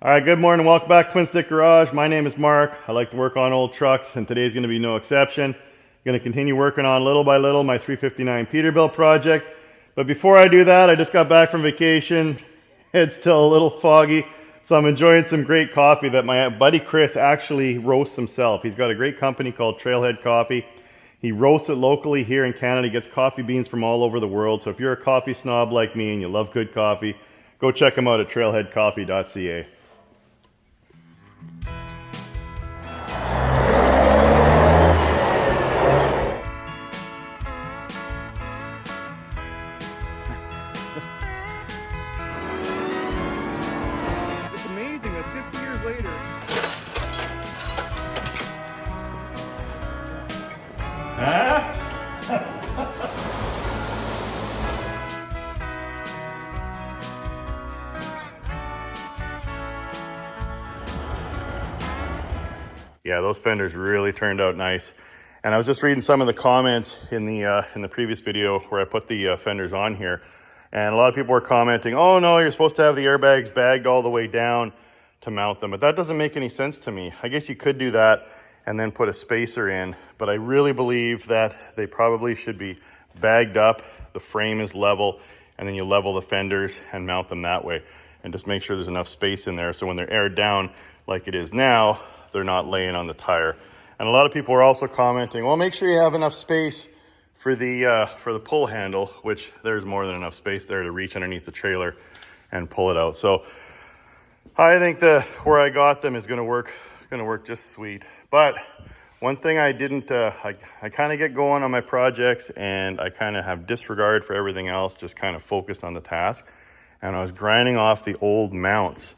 All right, good morning. Welcome back to TwinStick Garage. My name is Mark. I like to work on old trucks, and today's going to be no exception. I'm going to continue working on little by little my 359 Peterbilt project. But before I do that, I just got back from vacation. It's still a little foggy, so I'm enjoying some great coffee that my buddy Chris actually roasts himself. He's got a great company called Trailhead Coffee. He roasts it locally here in Canada. He gets coffee beans from all over the world. So if you're a coffee snob like me and you love good coffee, go check him out at trailheadcoffee.ca. It's amazing that 50 years later, yeah, those fenders really turned out nice. And I was just reading some of the comments in the previous video where I put the fenders on here. And a lot of people were commenting, oh no, you're supposed to have the airbags bagged all the way down to mount them. But that doesn't make any sense to me. I guess you could do that and then put a spacer in. But I really believe that they probably should be bagged up. The frame is level, and then you level the fenders and mount them that way. And just make sure there's enough space in there so when they're aired down like it is now, they're not laying on the tire. And a lot of people are also commenting, well, make sure you have enough space for the pull handle, which there's more than enough space there to reach underneath the trailer and pull it out. So I think where I got them is gonna work just sweet. But one thing I didn't, I kind of get going on my projects and I kind of have disregard for everything else, just kind of focused on the task. And I was grinding off the old mounts.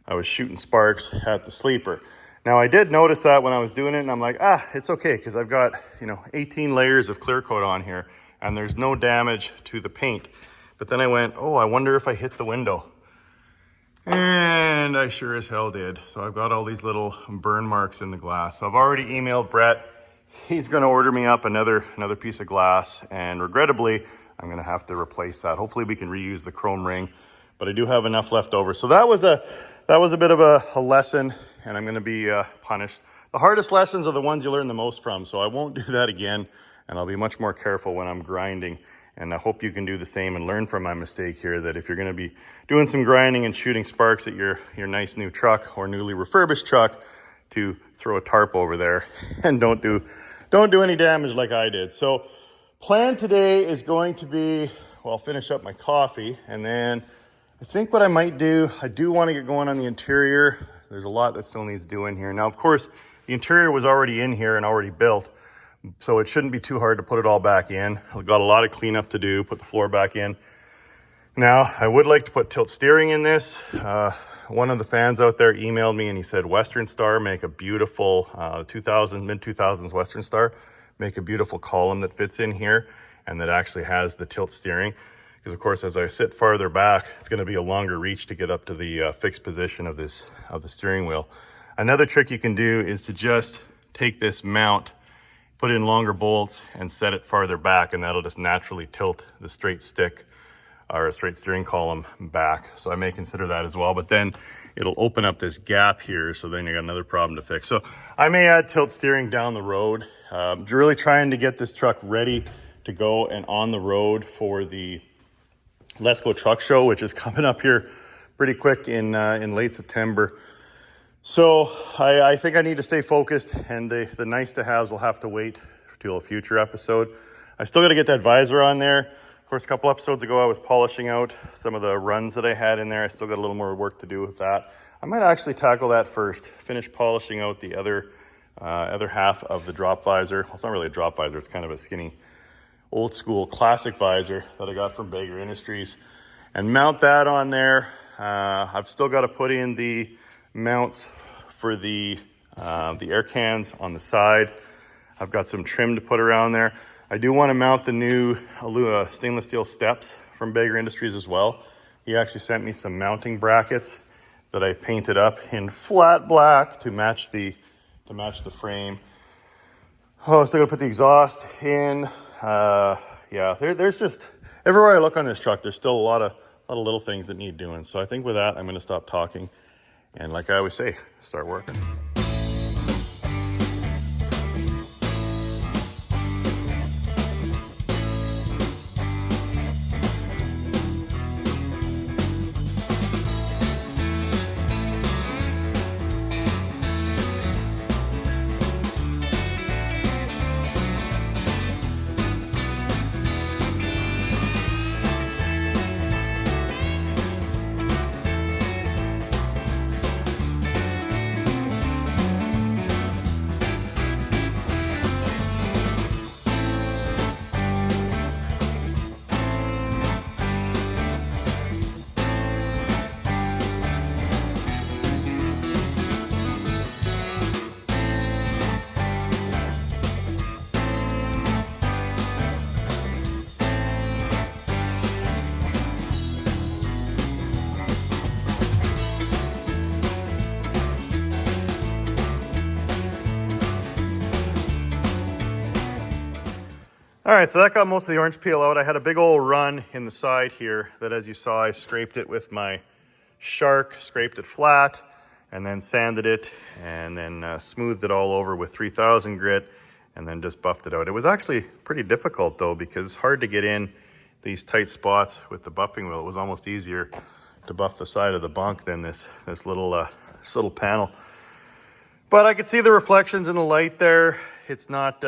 I was shooting sparks at the sleeper. Now I did notice that when I was doing it, and I'm like, it's okay, because I've got, 18 layers of clear coat on here and there's no damage to the paint. But then I went, oh, I wonder if I hit the window. And I sure as hell did. So I've got all these little burn marks in the glass. So I've already emailed Brett. He's gonna order me up another piece of glass, and regrettably, I'm gonna have to replace that. Hopefully we can reuse the chrome ring, but I do have enough left over. So that was a bit of a lesson, and I'm gonna be punished. The hardest lessons are the ones you learn the most from, so I won't do that again, and I'll be much more careful when I'm grinding. And I hope you can do the same and learn from my mistake here, that if you're gonna be doing some grinding and shooting sparks at your nice new truck or newly refurbished truck, to throw a tarp over there and don't do any damage like I did. So plan today is going to be, well, I'll finish up my coffee, and then I think what I might do, I do want to get going on the interior. There's a lot that still needs doing here. Now, of course, the interior was already in here and already built, so it shouldn't be too hard to put it all back in. I've got a lot of cleanup to do, put the floor back in. Now, I would like to put tilt steering in this. One of the fans out there emailed me and he said, Western Star make a beautiful mid-2000s Western Star, make a beautiful column that fits in here and that actually has the tilt steering. Because of course, as I sit farther back, it's gonna be a longer reach to get up to the fixed position of the steering wheel. Another trick you can do is to just take this mount, put in longer bolts and set it farther back, and that'll just naturally tilt the straight stick or a straight steering column back. So I may consider that as well, but then it'll open up this gap here, so then you got another problem to fix. So I may add tilt steering down the road. Really trying to get this truck ready to go and on the road for the Let's Go Truck Show, which is coming up here pretty quick in late September. So I think I need to stay focused, and the nice to haves will have to wait till a future episode. I still got to get that visor on there. Of course, a couple episodes ago, I was polishing out some of the runs that I had in there. I still got a little more work to do with that. I might actually tackle that first, finish polishing out the other half of the drop visor. Well, it's not really a drop visor. It's kind of a skinny, old school classic visor that I got from Beger Industries, and mount that on there. I've still got to put in the mounts for the air cans on the side. I've got some trim to put around there. I do want to mount the new stainless steel steps from Beger Industries as well. He actually sent me some mounting brackets that I painted up in flat black to match the frame. Oh, still gotta put the exhaust in. Yeah, there's just everywhere I look on this truck, there's still a lot of little things that need doing. So I think with that, I'm gonna stop talking And like I always say, start working. All right, so that got most of the orange peel out. I had a big old run in the side here that, as you saw, I scraped it with my shark, scraped it flat, and then sanded it, and then smoothed it all over with 3000 grit, and then just buffed it out. It was actually pretty difficult though, because it's hard to get in these tight spots with the buffing wheel. It was almost easier to buff the side of the bunk than this little panel. But I could see the reflections in the light there. It's not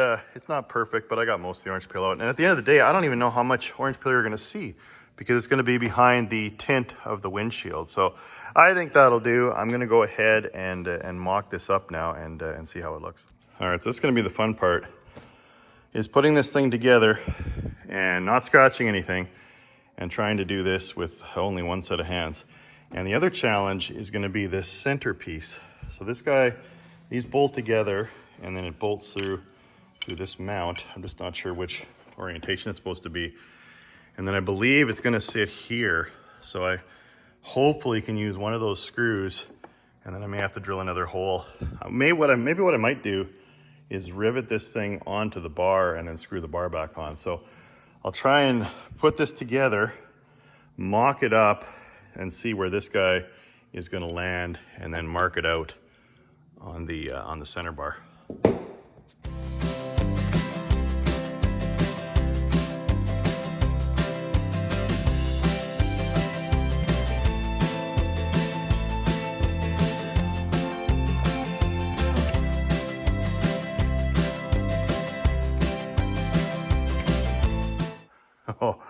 perfect, but I got most of the orange peel out. And at the end of the day, I don't even know how much orange peel you're gonna see, because it's gonna be behind the tint of the windshield. So I think that'll do. I'm gonna go ahead and mock this up now and see how it looks. All right, so this is gonna be the fun part, is putting this thing together and not scratching anything and trying to do this with only one set of hands. And the other challenge is gonna be this centerpiece. So this guy, these bolt together, and then it bolts through this mount. I'm just not sure which orientation it's supposed to be. And then I believe it's gonna sit here. So I hopefully can use one of those screws, and then I may have to drill another hole. Maybe what I might do is rivet this thing onto the bar and then screw the bar back on. So I'll try and put this together, mock it up, and see where this guy is gonna land, and then mark it out on the center bar. Oh,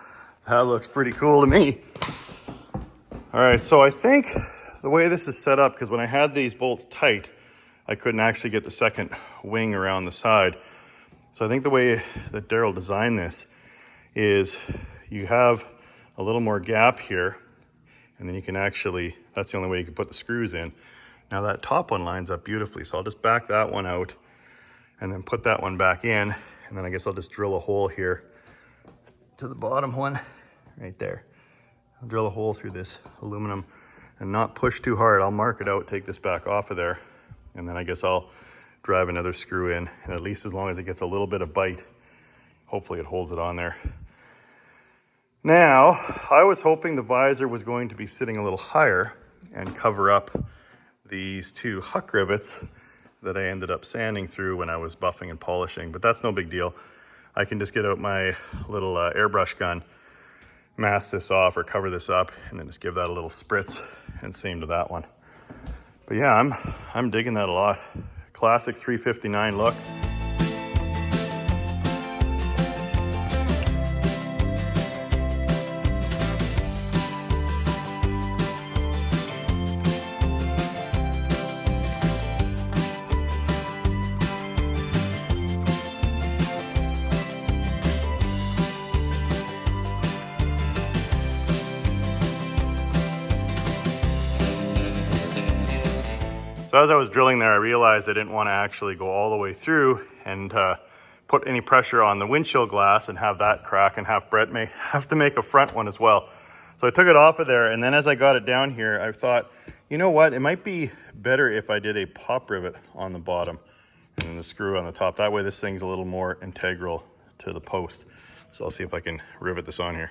that looks pretty cool to me. All right, so I think the way this is set up, because when I had these bolts tight, I couldn't actually get the second wing around the side. So I think the way that Daryl designed this is you have a little more gap here, and then you can actually, that's the only way you can put the screws in. Now that top one lines up beautifully, so I'll just back that one out and then put that one back in, and then I guess I'll just drill a hole here to the bottom one, right there. I'll drill a hole through this aluminum and not push too hard. I'll mark it out, take this back off of there, and then I guess I'll drive another screw in, and at least as long as it gets a little bit of bite, hopefully it holds it on there. Now, I was hoping the visor was going to be sitting a little higher and cover up these two huck rivets that I ended up sanding through when I was buffing and polishing, but that's no big deal. I can just get out my little airbrush gun, mask this off or cover this up, and then just give that a little spritz, and same to that one. But yeah, I'm digging that a lot. Classic 359 look. So as I was drilling there, I realized I didn't want to actually go all the way through and put any pressure on the windshield glass and have that crack and have Brett may have to make a front one as well. So I took it off of there, and then as I got it down here, I thought, you know what, it might be better if I did a pop rivet on the bottom and then the screw on the top. That way this thing's a little more integral to the post. So I'll see if I can rivet this on here.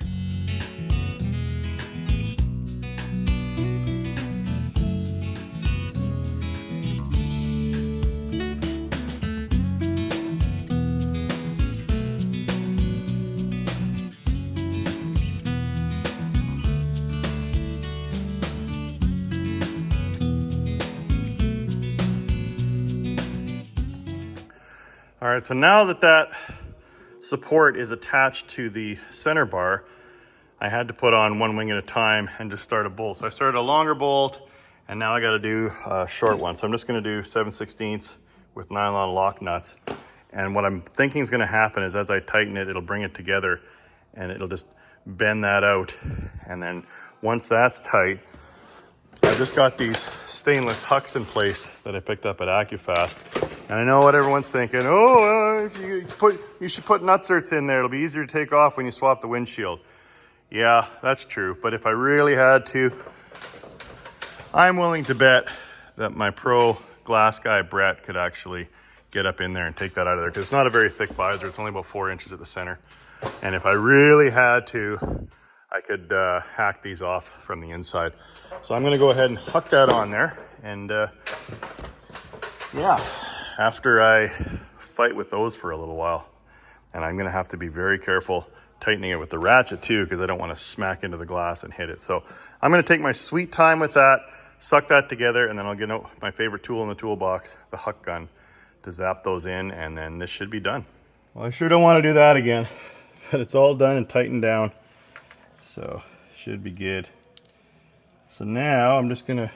All right, so now that that support is attached to the center bar, I had to put on one wing at a time and just start a bolt. So I started a longer bolt, and now I got to do a short one. So I'm just going to do 7/16 with nylon lock nuts. And what I'm thinking is going to happen is as I tighten it, it'll bring it together and it'll just bend that out. And then once that's tight, I've just got these stainless hucks in place that I picked up at AccuFast. And I know what everyone's thinking, oh, you should put nutserts in there. It'll be easier to take off when you swap the windshield. Yeah, that's true. But if I really had to, I'm willing to bet that my pro glass guy, Brett, could actually get up in there and take that out of there, because it's not a very thick visor. It's only about 4 inches at the center. And if I really had to, I could hack these off from the inside. So I'm going to go ahead and hook that on there. And yeah, after I fight with those for a little while, and I'm going to have to be very careful tightening it with the ratchet too, because I don't want to smack into the glass and hit it. So I'm going to take my sweet time with that, suck that together, and then I'll get out my favorite tool in the toolbox, the huck gun, to zap those in, and then this should be done. Well, I sure don't want to do that again, but it's all done and tightened down, so should be good. So now I'm just gonna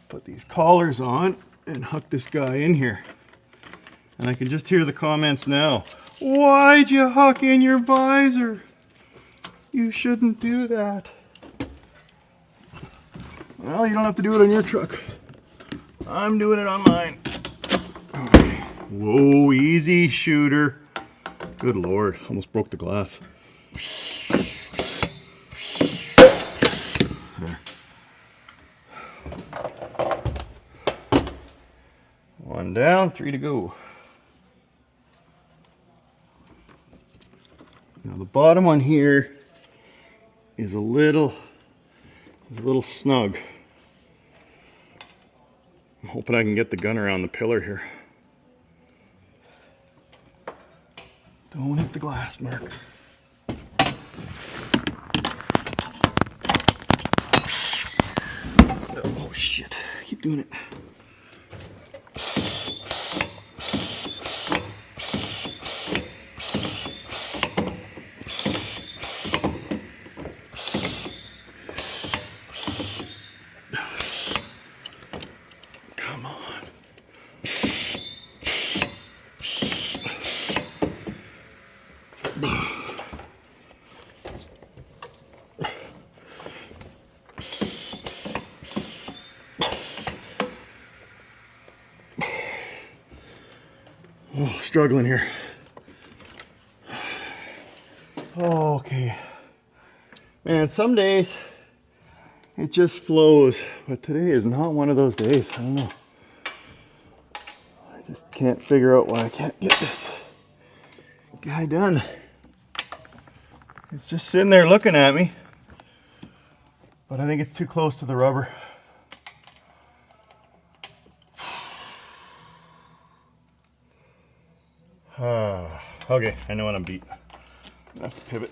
put these collars on and huck this guy in here. And I can just hear the comments now. Why'd you huck in your visor? You shouldn't do that. Well, you don't have to do it on your truck. I'm doing it on mine. Whoa, easy, shooter. Good Lord, almost broke the glass. There. One down, 3 to go. Now the bottom one here is a little snug. I'm hoping I can get the gun around the pillar here. Don't hit the glass, Mark. Oh shit, keep doing it. Come on. Oh, struggling here. Okay. Man, some days it just flows, but today is not one of those days. I don't know. I just can't figure out why I can't get this guy done. It's just sitting there looking at me, but I think it's too close to the rubber. Okay, I know when I'm beat. I have to pivot.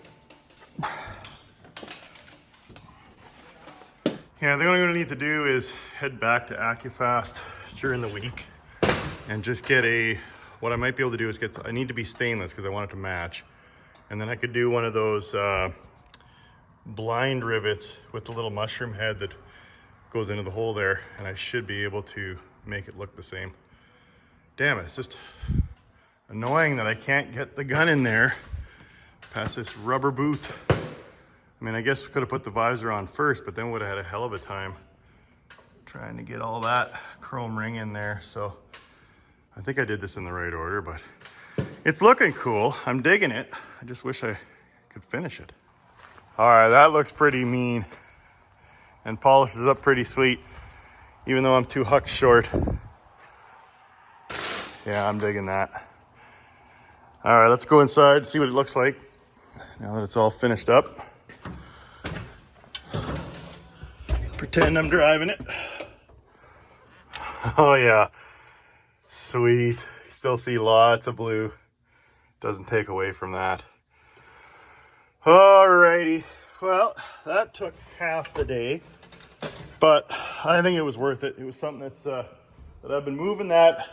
Yeah, the only thing I need to do is head back to AccuFast during the week and just get what I might be able to do is I need to be stainless because I want it to match. And then I could do one of those blind rivets with the little mushroom head that goes into the hole there, and I should be able to make it look the same. Damn it, it's just annoying that I can't get the gun in there past this rubber boot. I mean, I guess we could have put the visor on first, but then would have had a hell of a time trying to get all that chrome ring in there. So I think I did this in the right order, but it's looking cool. I'm digging it. I just wish I could finish it. All right, that looks pretty mean and polishes up pretty sweet, even though I'm 2 hucks short. Yeah, I'm digging that. All right, let's go inside and see what it looks like now that it's all finished up. Pretend I'm driving it. Oh yeah, sweet. Still see lots of blue. Doesn't take away from that. Alrighty, well, that took half the day, but I think it was worth it. It was something that I've been moving that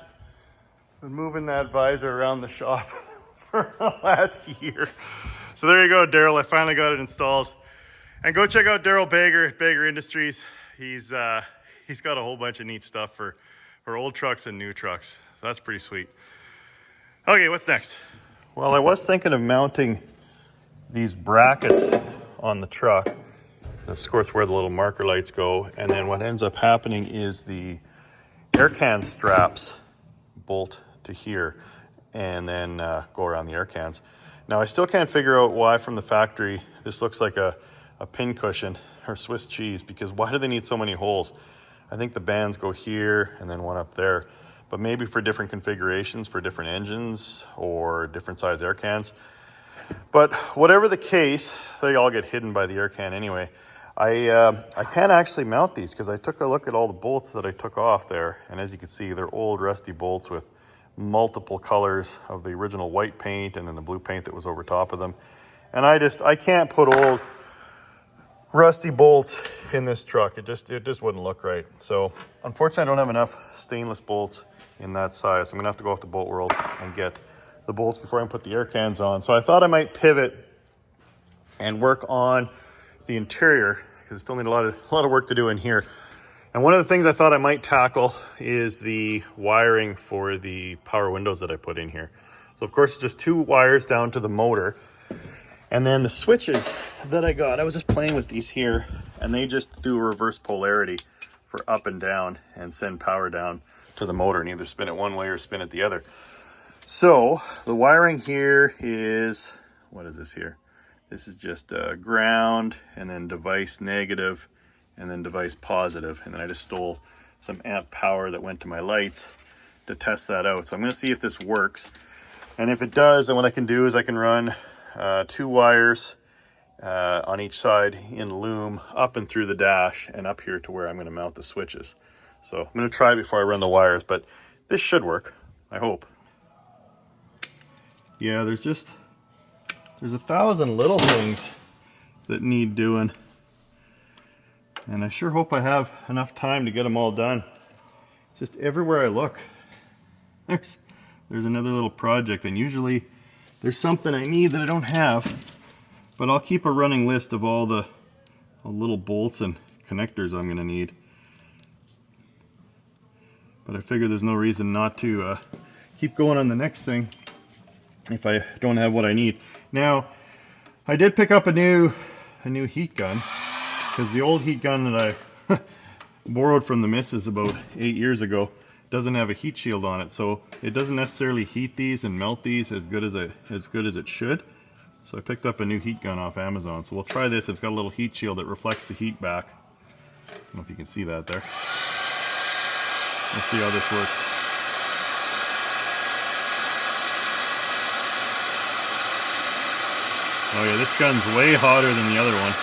Been moving that visor around the shop for the last year. So there you go, Daryl. I finally got it installed. And go check out Daryl Beger at Beger Industries. He's got a whole bunch of neat stuff for old trucks and new trucks. So that's pretty sweet. Okay, what's next? Well, I was thinking of mounting these brackets on the truck. That's of course where the little marker lights go. And then what ends up happening is the air can straps bolt to here and then go around the air cans. Now I still can't figure out why from the factory this looks like a pin cushion or Swiss cheese, because why do they need so many holes? I think the bands go here and then one up there, but maybe for different configurations for different engines or different size air cans. But whatever the case, they all get hidden by the air can anyway. I can't actually mount these because I took a look at all the bolts that I took off there, and as you can see, they're old rusty bolts with multiple colors of the original white paint and then the blue paint that was over top of them. And I can't put old rusty bolts in this truck. It just wouldn't look right. So unfortunately I don't have enough stainless bolts in that size. I'm gonna have to go off to Bolt World and get the bolts before I can put the air cans on. So I thought I might pivot and work on the interior, because I still need a lot of work to do in here. And one of the things I thought I might tackle is the wiring for the power windows that I put in here. So of course it's just 2 wires down to the motor, and then the switches that I got, I was just playing with these here, and they just do a reverse polarity for up and down and send power down to the motor and either spin it one way or spin it the other. So the wiring here is, what is this here? This is just ground, and then device negative, and then device positive. And then I just stole some amp power that went to my lights to test that out. So I'm gonna see if this works. And if it does, then what I can do is I can run 2 wires on each side in loom up and through the dash and up here to where I'm gonna mount the switches. So I'm gonna try before I run the wires, but this should work, I hope. Yeah, there's 1,000 little things that need doing, and I sure hope I have enough time to get them all done. It's just everywhere I look, there's another little project, and usually there's something I need that I don't have, but I'll keep a running list of all the little bolts and connectors I'm going to need. But I figure there's no reason not to keep going on the next thing if I don't have what I need. Now, I did pick up a new heat gun, because the old heat gun that I borrowed from the missus about 8 years ago doesn't have a heat shield on it, so it doesn't necessarily heat these and melt these as good as it should. So I picked up a new heat gun off Amazon. So we'll try this. It's got a little heat shield that reflects the heat back. I don't know if you can see that there. Let's see how this works. Oh yeah, this gun's way hotter than the other one.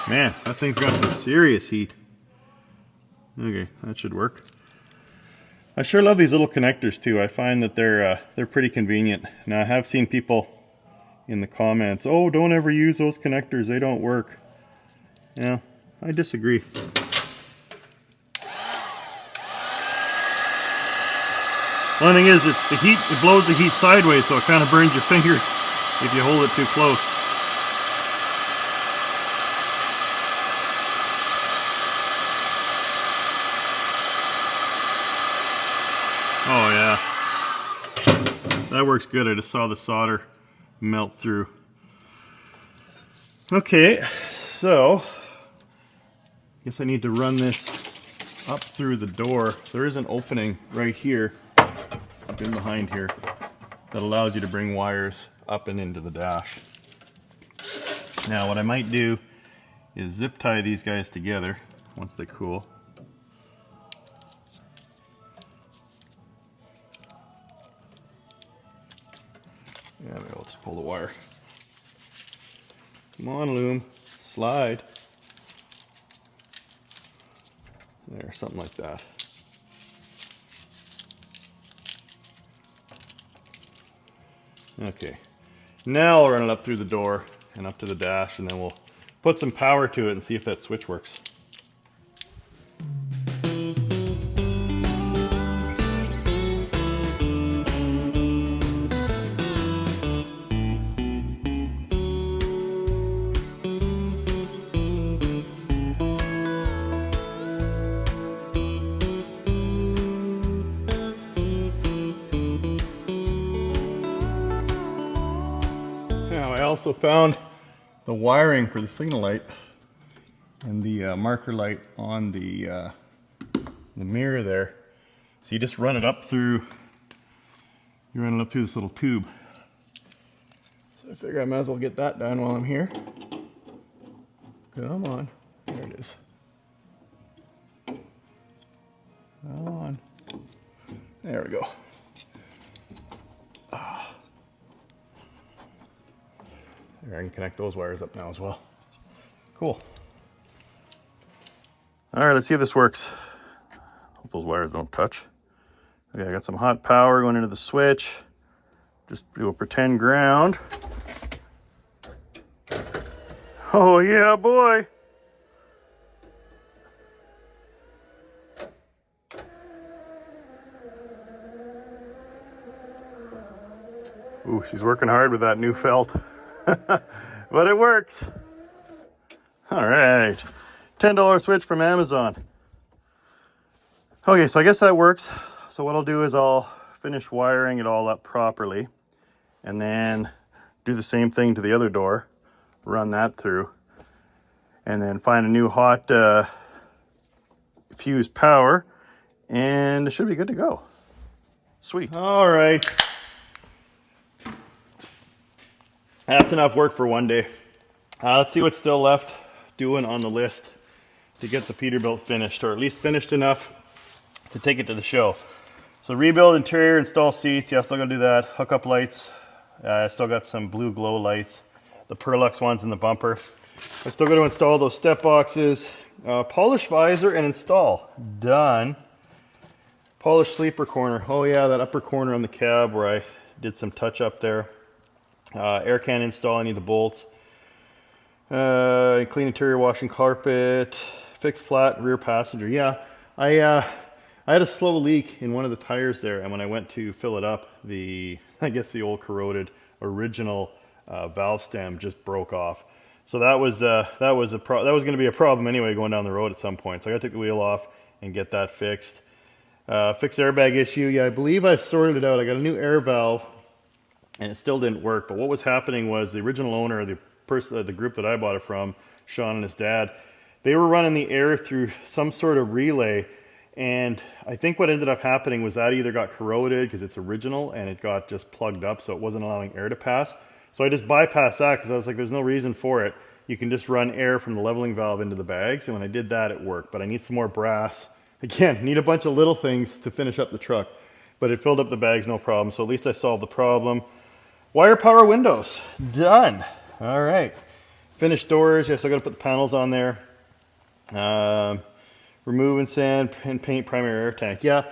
Man, that thing's got some serious heat. Okay, that should work. I sure love these little connectors too. I find that they're pretty convenient. Now I have seen people in the comments, "Oh, don't ever use those connectors, they don't work." Yeah, I disagree. One thing is, it blows the heat sideways, so it kind of burns your fingers if you hold it too close. Oh yeah, that works good. I just saw the solder melt through. Okay, so I guess I need to run this up through the door. There is an opening right here, up in behind here, that allows you to bring wires up and into the dash. Now what I might do is zip tie these guys together once they cool. Yeah, maybe I'll just pull the wire. Come on, loom, slide. There, something like that. Okay, now I'll run it up through the door and up to the dash, and then we'll put some power to it and see if that switch works. Now I also found the wiring for the signal light and the marker light on the mirror there. So you just run it up through, this little tube. So I figure I might as well get that done while I'm here. Come on, there it is. Come on, there we go. There, I can connect those wires up now as well. Cool. All right, let's see if this works. Hope those wires don't touch. Okay, I got some hot power going into the switch. Just do a pretend ground. Oh yeah, boy. Ooh, she's working hard with that new felt. But it works. All right, $10 switch from Amazon. Okay, so I guess that works. So what I'll do is I'll finish wiring it all up properly and then do the same thing to the other door, run that through, and then find a new hot fuse power, and it should be good to go. Sweet. All right. That's enough work for one day. Let's see what's still left doing on the list to get the Peterbilt finished, or at least finished enough to take it to the show. So rebuild interior, install seats. Yeah, still gonna do that. Hook up lights. I still got some blue glow lights, the Perlux ones in the bumper. I'm still gonna install those step boxes, polish visor and install. Done. Polish sleeper corner. Oh yeah, that upper corner on the cab where I did some touch up there. Air can install, I need the bolts. Clean interior, washing carpet, fix flat rear passenger. Yeah, I had a slow leak in one of the tires there, and when I went to fill it up, I guess the old corroded original valve stem just broke off. So that was going to be a problem anyway going down the road at some point. So I got to take the wheel off and get that fixed. Fix airbag issue. Yeah, I believe I've sorted it out. I got a new air valve, and it still didn't work. But what was happening was the original owner, the group that I bought it from, Sean and his dad, they were running the air through some sort of relay, and I think what ended up happening was that either got corroded because it's original and it got just plugged up, so it wasn't allowing air to pass. So I just bypassed that because I was like, there's no reason for it. You can just run air from the leveling valve into the bags, and when I did that, it worked. But I need some more brass. Again, need a bunch of little things to finish up the truck, but it filled up the bags, no problem. So at least I solved the problem. Wire power windows, done. All right, finished doors. Yes, I got to put the panels on there. Remove and sand and paint primary air tank. Yeah,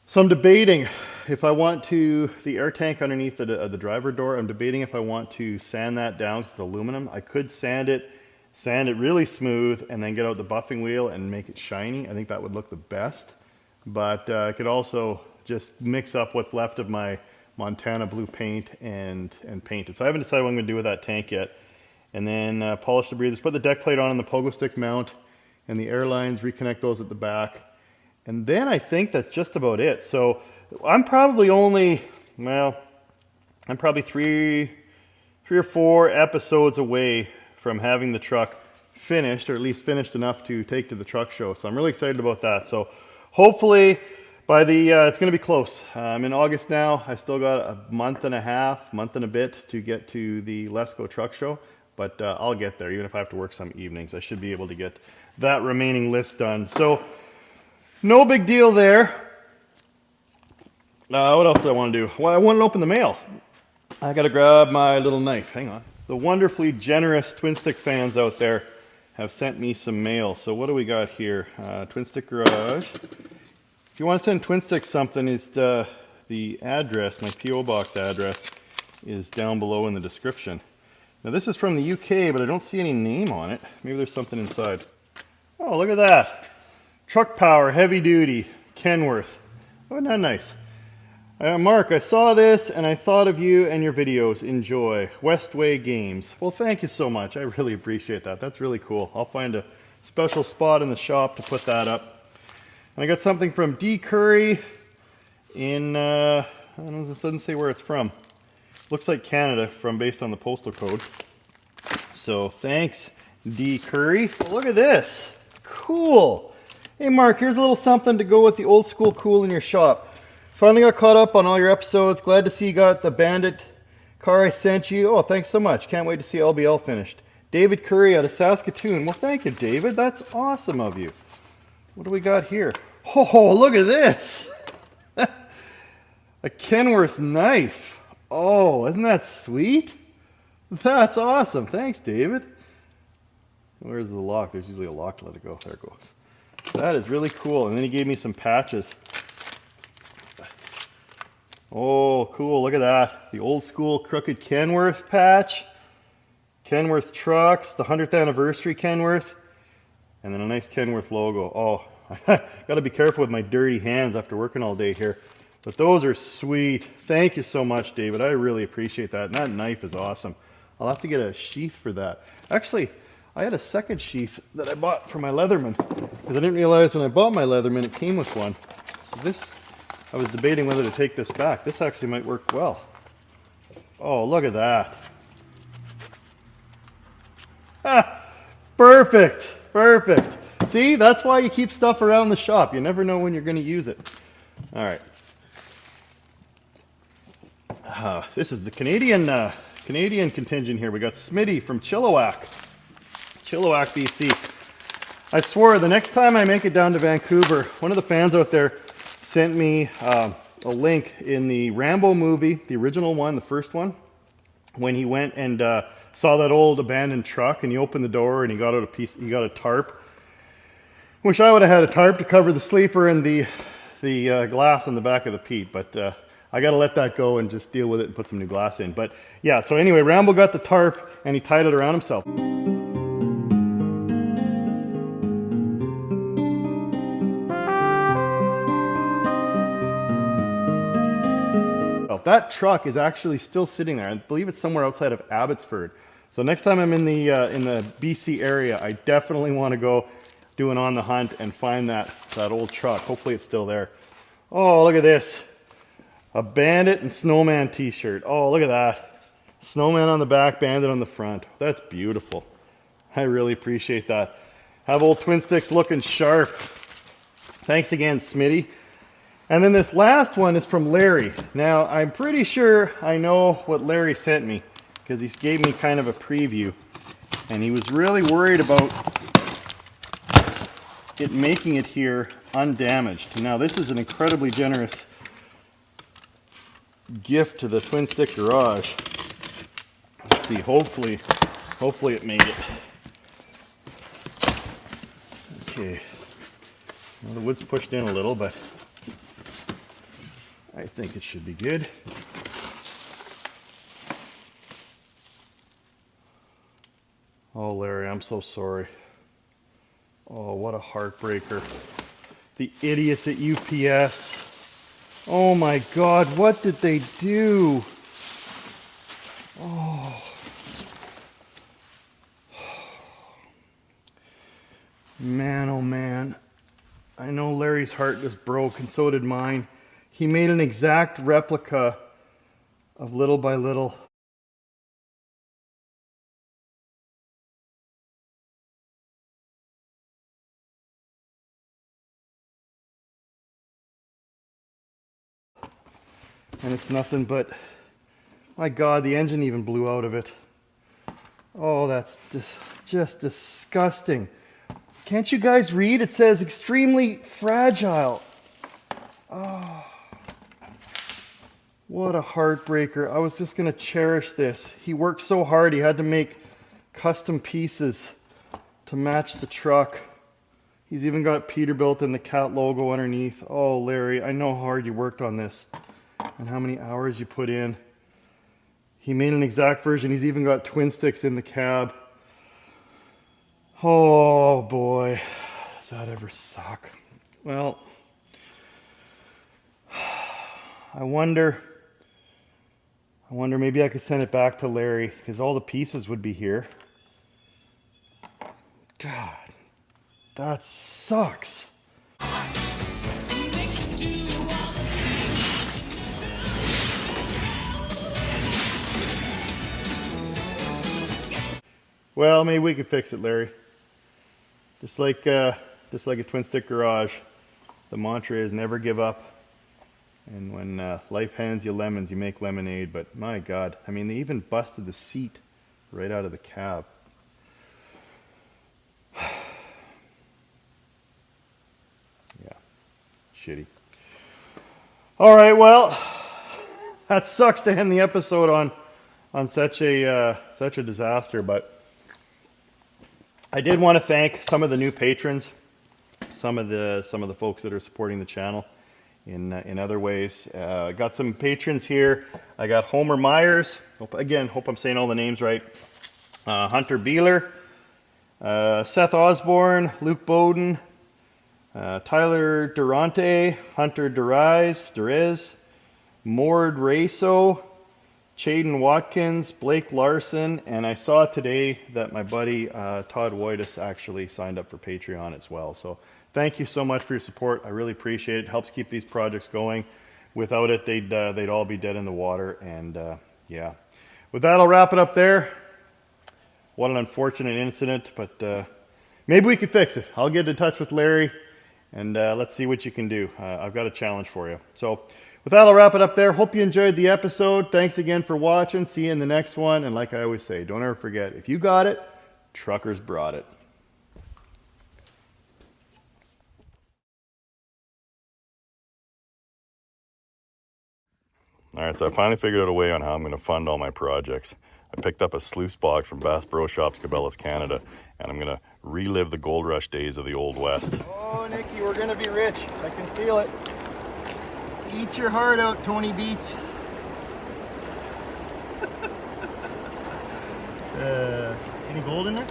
so I'm debating if I want to, the air tank underneath the driver door, I'm debating if I want to sand that down because it's aluminum. I could sand it really smooth and then get out the buffing wheel and make it shiny. I think that would look the best. But I could also just mix up what's left of my Montana blue paint and paint it. So I haven't decided what I'm going to do with that tank yet. And then polish the breathers, put the deck plate on the pogo stick mount and the air lines, reconnect those at the back. And then I think that's just about it. So I'm probably only, well, I'm probably three or four episodes away from having the truck finished, or at least finished enough to take to the truck show. So I'm really excited about that. So hopefully by it's going to be close. I'm in August now. I've still got a month and a bit to get to the Lesko truck show, but I'll get there. Even if I have to work some evenings, I should be able to get that remaining list done. So no big deal there. What else do I want to do? Well, I want to open the mail. I got to grab my little knife. Hang on. The wonderfully generous TwinStick fans out there have sent me some mail. So what do we got here? TwinStick Garage. If you want to send TwinStick something, is the address, my P.O. box address, is down below in the description. Now this is from the UK, but I don't see any name on it. Maybe there's something inside. Oh, look at that. Truck power, heavy duty, Kenworth. Oh, isn't that nice? Mark, I saw this and I thought of you and your videos. Enjoy. Westway Games. Well, thank you so much. I really appreciate that. That's really cool. I'll find a special spot in the shop to put that up. And I got something from D. Curry in, I don't know, this doesn't say where it's from. Looks like Canada, based on the postal code. So thanks, D. Curry. Oh, look at this. Cool. Hey, Mark, here's a little something to go with the old school cool in your shop. Finally got caught up on all your episodes. Glad to see you got the Bandit car I sent you. Oh, thanks so much. Can't wait to see LBL finished. David Curry out of Saskatoon. Well, thank you, David. That's awesome of you. What do we got here? Oh, look at this. A Kenworth knife. Oh, isn't that sweet? That's awesome. Thanks, David. Where's the lock? There's usually a lock to let it go. There it goes. That is really cool. And then he gave me some patches. Oh, cool. Look at that. The old school crooked Kenworth patch. Kenworth trucks, the 100th anniversary Kenworth. And then a nice Kenworth logo. Oh, I got to be careful with my dirty hands after working all day here. But those are sweet. Thank you so much, David. I really appreciate that. And that knife is awesome. I'll have to get a sheath for that. Actually, I had a second sheath that I bought for my Leatherman, because I didn't realize when I bought my Leatherman it came with one. So this, I was debating whether to take this back. This actually might work well. Oh, look at that. Ah, perfect, perfect. See, that's why you keep stuff around the shop. You never know when you're going to use it. All right. This is the Canadian contingent here. We got Smitty from Chilliwack, BC. I swore the next time I make it down to Vancouver, one of the fans out there sent me a link in the Rambo movie, the original one, the first one, when he went and saw that old abandoned truck, and he opened the door and he got out a tarp. Wish I would have had a tarp to cover the sleeper and the glass on the back of the Pete, but I got to let that go and just deal with it and put some new glass in. But yeah, so anyway, Rambo got the tarp and he tied it around himself. That truck is actually still sitting there. I believe it's somewhere outside of Abbotsford. So next time I'm in the BC area, I definitely want to go do an on the hunt and find that old truck. Hopefully it's still there. Oh, look at this. A Bandit and Snowman t-shirt. Oh, look at that. Snowman on the back, Bandit on the front. That's beautiful. I really appreciate that. Have old TwinSticks looking sharp. Thanks again, Smitty. And then this last one is from Larry. Now, I'm pretty sure I know what Larry sent me, because he gave me kind of a preview. And he was really worried about it making it here undamaged. Now, this is an incredibly generous gift to the TwinStick Garage. Let's see, hopefully it made it. Okay. Well, the wood's pushed in a little, but I think it should be good. Oh, Larry, I'm so sorry. Oh, what a heartbreaker. The idiots at UPS. Oh my God, what did they do? Oh. Man, oh man. I know Larry's heart just broke, and so did mine. He made an exact replica of Little by Little. And it's nothing but, my God, the engine even blew out of it. Oh, that's just disgusting. Can't you guys read? It says extremely fragile. Oh, what a heartbreaker. I was just going to cherish this. He worked so hard. He had to make custom pieces to match the truck. He's even got Peterbilt and the cat logo underneath. Oh, Larry, I know how hard you worked on this and how many hours you put in. He made an exact version. He's even got twin sticks in the cab. Oh boy, does that ever suck? Well, I wonder maybe I could send it back to Larry because all the pieces would be here. God, that sucks. Well, maybe we could fix it, Larry. Just like a TwinStick Garage, the mantra is never give up. And when life hands you lemons, you make lemonade. But my God, I mean, they even busted the seat right out of the cab. Yeah, shitty. All right, well, that sucks to end the episode on such a disaster. But I did want to thank some of the new patrons, some of the folks that are supporting the channel in other ways. I got some patrons here. I got Homer Myers. Hope I'm saying all the names right. Hunter Beeler, Seth Osborne, Luke Bowden, Tyler Durante, Hunter Derez, Mord Raso, Chaden Watkins, Blake Larson, and I saw today that my buddy Todd Woitis actually signed up for Patreon as well. So thank you so much for your support. I really appreciate it. It helps keep these projects going. Without it, they'd all be dead in the water. And yeah, with that, I'll wrap it up there. What an unfortunate incident, but maybe we could fix it. I'll get in touch with Larry, and let's see what you can do. I've got a challenge for you. So with that, I'll wrap it up there. Hope you enjoyed the episode. Thanks again for watching. See you in the next one. And like I always say, don't ever forget, if you got it, truckers brought it. All right, so I finally figured out a way on how I'm going to fund all my projects. I picked up a sluice box from Bass Pro Shops, Cabela's, Canada, and I'm going to relive the gold rush days of the Old West. Oh, Nikki, we're going to be rich. I can feel it. Eat your heart out, Tony Beats. Any gold in there?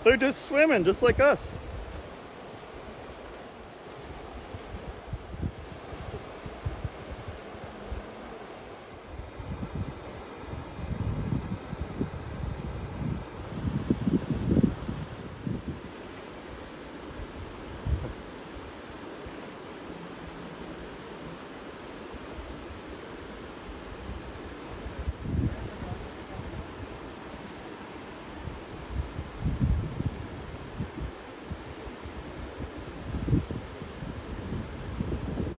They're just swimming, just like us.